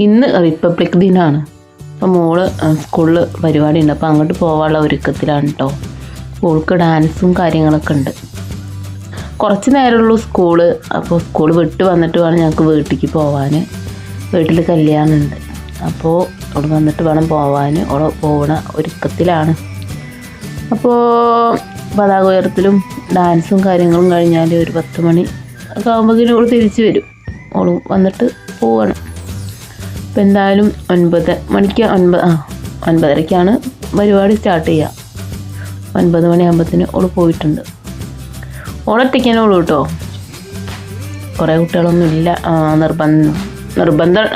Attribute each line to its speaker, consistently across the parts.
Speaker 1: ഇന്ന് റിപ്പബ്ലിക് ദിനമാണ്. അപ്പോൾ മോള് സ്കൂളിൽ പരിപാടി ഉണ്ട്, അപ്പോൾ അങ്ങോട്ട് പോകാനുള്ള ഒരുക്കത്തിലാണ് കേട്ടോ. സ്കൂൾക്ക് ഡാൻസും കാര്യങ്ങളൊക്കെ ഉണ്ട്. കുറച്ച് നേരമുള്ളൂ സ്കൂള്. അപ്പോൾ സ്കൂൾ വിട്ട് വന്നിട്ട് വേണം ഞങ്ങൾക്ക് വീട്ടിലേക്ക് പോകാൻ. വീട്ടിൽ കല്യാണമുണ്ട്, അപ്പോൾ അവിടെ വന്നിട്ട് വേണം പോകാൻ. അവിടെ പോകണ ഒരുക്കത്തിലാണ്. അപ്പോൾ പതാക ഉയർത്തലും ഡാൻസും കാര്യങ്ങളും കഴിഞ്ഞാൽ ഒരു 10 മണി ഒക്കെ ആകുമ്പോഴേക്കും ഓൾ തിരിച്ച് വരും. ഓൾ വന്നിട്ട് പോവാണ്. അപ്പോൾ എന്തായാലും 9 മണിക്ക് 9:30ക്കാണ് പരിപാടി സ്റ്റാർട്ട് ചെയ്യുക. 9 മണിയാകുമ്പോഴത്തേന് ഓൾ പോയിട്ടുണ്ട്. ഓളൊറ്റയ്ക്കാണ് ഓള് കേട്ടോ, കുറേ കുട്ടികളൊന്നും ഇല്ല. നിർബന്ധം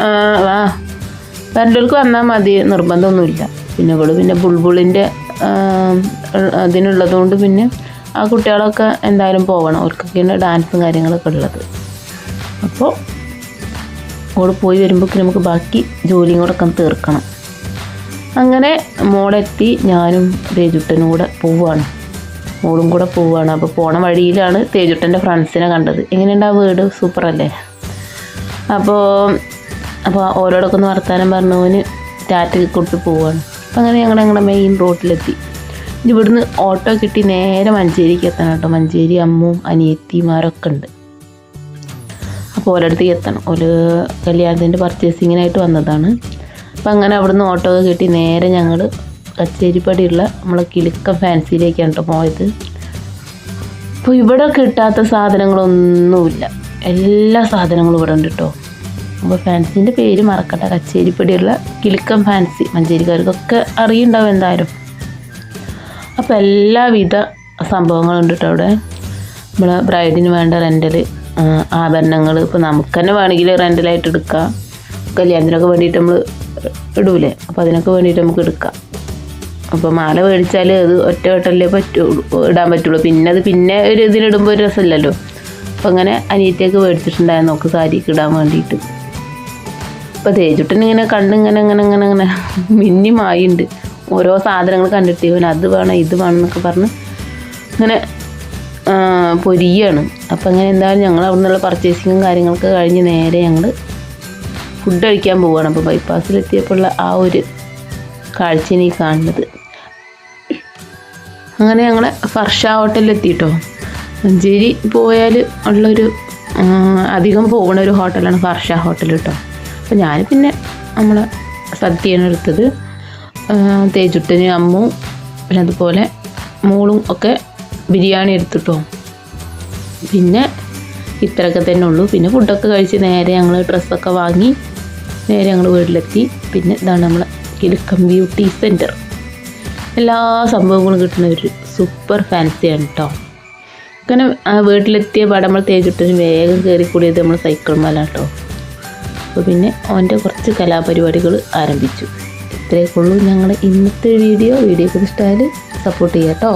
Speaker 1: രണ്ടുപേർക്ക് വന്നാൽ മതി, നിർബന്ധമൊന്നുമില്ല. പിന്നെ ഇവള് പിന്നെ ബുൾബുളിൻ്റെ അതിനുള്ളത് കൊണ്ട് പിന്നെ ആ കുട്ടികളൊക്കെ എന്തായാലും പോകണം. അവർക്കൊക്കെയാണ് ഡാൻസും കാര്യങ്ങളൊക്കെ ഉള്ളത്. അപ്പോൾ ഓൾ പോയി വരുമ്പോഴേക്കും നമുക്ക് ബാക്കി ജോലിയും കൂടെ ഒക്കെ തീർക്കണം. അങ്ങനെ മോളെത്തി, ഞാനും തേജുട്ടനും കൂടെ പോവുകയാണ്. മോളും കൂടെ പോവുകയാണ്. അപ്പോൾ പോണ വഴിയിലാണ് തേജുട്ടൻ്റെ ഫ്രണ്ട്സിനെ കണ്ടത്. എങ്ങനെയുണ്ട് ആ വീട്? സൂപ്പറല്ലേ? അപ്പോൾ ഓരോടൊക്കെ ഒന്ന് വർത്താനം പറഞ്ഞവന് ടാറ്റൊക്കെ കൊടുത്ത് പോവുകയാണ്. അപ്പം അങ്ങനെ ഞങ്ങളുടെ മെയിൻ റോഡിലെത്തി. ഇവിടുന്ന് ഓട്ടോ കിട്ടി നേരെ മഞ്ചേരിക്ക് എത്തണം കേട്ടോ. മഞ്ചേരി അമ്മും അനിയത്തിമാരൊക്കെ ഉണ്ട്. അപ്പോൾ ഓരോടത്തേക്ക് എത്തണം. ഒരു കല്യാണത്തിൻ്റെ പർച്ചേസിങ്ങിനായിട്ട് വന്നതാണ്. അപ്പം അങ്ങനെ അവിടുന്ന് ഓട്ടോ ഒക്കെ കിട്ടി നേരെ ഞങ്ങൾ കച്ചേരിപ്പടിയുള്ള നമ്മളെ കിലുക്കം ഫാൻസിയിലേക്കാണ് കേട്ടോ പോയത്. അപ്പോൾ ഇവിടെ കിട്ടാത്ത സാധനങ്ങളൊന്നുമില്ല, എല്ലാ സാധനങ്ങളും ഇവിടെ ഉണ്ട് കേട്ടോ. അപ്പോൾ ഫാൻസിൻ്റെ പേര് മറക്കട്ടെ, കച്ചേരിപ്പടിയുള്ള കിലുക്കം ഫാൻസി. മഞ്ചേരിക്കാർക്കൊക്കെ അറിയുണ്ടാവും എന്തായാലും. അപ്പോൾ എല്ലാവിധ സംഭവങ്ങളുണ്ട് കേട്ടോ അവിടെ. നമ്മളെ ബ്രൈഡിന് വേണ്ട റെൻ്റൽ ആഭരണങ്ങൾ ഇപ്പോൾ നമുക്ക് തന്നെ വേണമെങ്കിൽ റെൻ്റലായിട്ട് എടുക്കാം. കല്യാണത്തിനൊക്കെ വേണ്ടിയിട്ട് നമ്മൾ ഇടൂലേ, അപ്പോൾ അതിനൊക്കെ വേണ്ടിയിട്ട് നമുക്ക് എടുക്കാം. അപ്പോൾ മാല മേടിച്ചാൽ അത് ഒറ്റ വട്ടല്ലേ ഇടാൻ പറ്റുള്ളൂ. പിന്നെ ഒരു ഇതിലിടുമ്പോൾ ഒരു രസമില്ലല്ലോ. അപ്പോൾ അങ്ങനെ അനിയത്തിയൊക്കെ മേടിച്ചിട്ടുണ്ടായിരുന്നു നമുക്ക് സാരിക്ക് ഇടാൻ വേണ്ടിയിട്ട്. അപ്പോൾ തേജുട്ടൻ ഇങ്ങനെ കണ്ടിങ്ങനെ മിന്നിമായുണ്ട്. ഓരോ സാധനങ്ങൾ കണ്ടിട്ട് ഇവൻ അത് വേണം ഇത് വേണം എന്നൊക്കെ പറഞ്ഞ് അങ്ങനെ പൊരിയാണ്. അപ്പോൾ അങ്ങനെ എന്തായാലും ഞങ്ങൾ അവിടെ നിന്നുള്ള പർച്ചേസിങ്ങും കാര്യങ്ങളൊക്കെ കഴിഞ്ഞ് നേരെ ഞങ്ങൾ ഫുഡ് കഴിക്കാൻ പോവുകയാണ്. അപ്പോൾ ബൈപ്പാസിലെത്തിയപ്പോഴുള്ള ആ ഒരു കാഴ്ചയാണ് ഈ കാണുന്നത്. അങ്ങനെ ഞങ്ങൾ ഫർഷ ഹോട്ടലിലെത്തിയിട്ടോ. മഞ്ചേരി പോയാൽ ഉള്ളൊരു അധികം പോകുന്ന ഒരു ഹോട്ടലാണ് ഫർഷ ഹോട്ടൽ കേട്ടോ. അപ്പോൾ ഞാൻ പിന്നെ നമ്മളെ സദ്യയാണ് എടുത്തത്. തേജുട്ടന് അമ്മും പിന്നെ അതുപോലെ മോളും ഒക്കെ ബിരിയാണി എടുത്തിട്ടോ. പിന്നെ ഇത്രയൊക്കെ തന്നെ ഉള്ളൂ. പിന്നെ ഫുഡൊക്കെ കഴിച്ച് നേരെ ഞങ്ങൾ ഡ്രസ്സൊക്കെ വാങ്ങി നേരെ ഞങ്ങൾ വീട്ടിലെത്തി. പിന്നെ ഇതാണ് നമ്മളെ കിലുക്കം ബ്യൂട്ടി സെൻറ്റർ. എല്ലാ സംഭവങ്ങളും കിട്ടുന്ന ഒരു സൂപ്പർ ഫാൻസിയാണ് കേട്ടോ. അങ്ങനെ വീട്ടിലെത്തിയ പാടെ നമ്മൾ തേജുട്ടന് വേഗം കയറിക്കൂടിയത് നമ്മൾ സൈക്കിൾ മേല കേട്ടോ. അപ്പോൾ പിന്നെ അവൻ്റെ കുറച്ച് കലാപരിപാടികൾ ആരംഭിച്ചു. ഇത്രയൊക്കെ ഉള്ളൂ ഞങ്ങൾ ഇന്നത്തെ വീഡിയോ. വീഡിയോക്ക് ഇഷ്ടമായാൽ സപ്പോർട്ട് ചെയ്യാം കേട്ടോ.